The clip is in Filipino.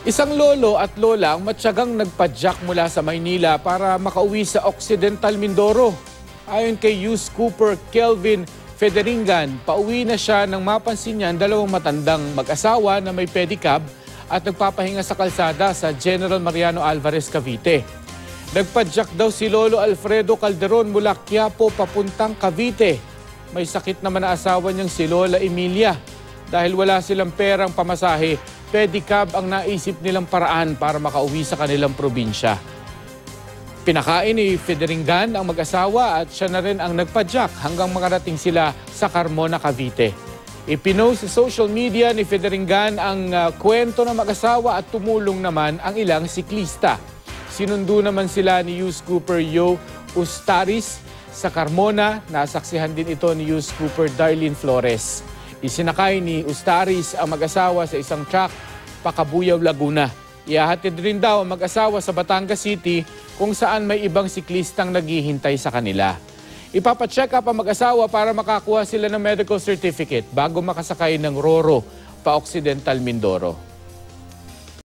Isang lolo at lola ang matyagang nagpadyak mula sa Maynila para makauwi sa Occidental Mindoro. Ayon kay Youth Cooper Kelvin Federingan, pauwi na siya nang mapansin niya ang dalawang matandang mag-asawa na may pedicab at nagpapahinga sa kalsada sa General Mariano Alvarez, Cavite. Nagpadyak daw si Lolo Alfredo Calderon mula Quiapo papuntang Cavite. May sakit naman na asawa niyang si Lola Emilia. Dahil wala silang perang pamasahe, pedicab ang naisip nilang paraan para makauwi sa kanilang probinsya. Pinakain ni Federingan ang mag-asawa at siya na rin ang nagpadyak hanggang makarating sila sa Carmona, Cavite. Ipinost sa social media ni Federingan ang kwento ng mag-asawa at tumulong naman ang ilang siklista. Sinundo naman sila ni Youth Cooper Yo Ustaris sa Carmona. Nasaksihan din ito ni Youth Cooper Darlene Flores. Isinakay ni Ustaris ang mag-asawa sa isang truck Pakabuyaw, Laguna. Ihahatid rin daw ang mag-asawa sa Batangas City kung saan may ibang siklistang naghihintay sa kanila. Ipapacheck up ang mag-asawa para makakuha sila ng medical certificate bago makasakay ng Roro pa Occidental Mindoro.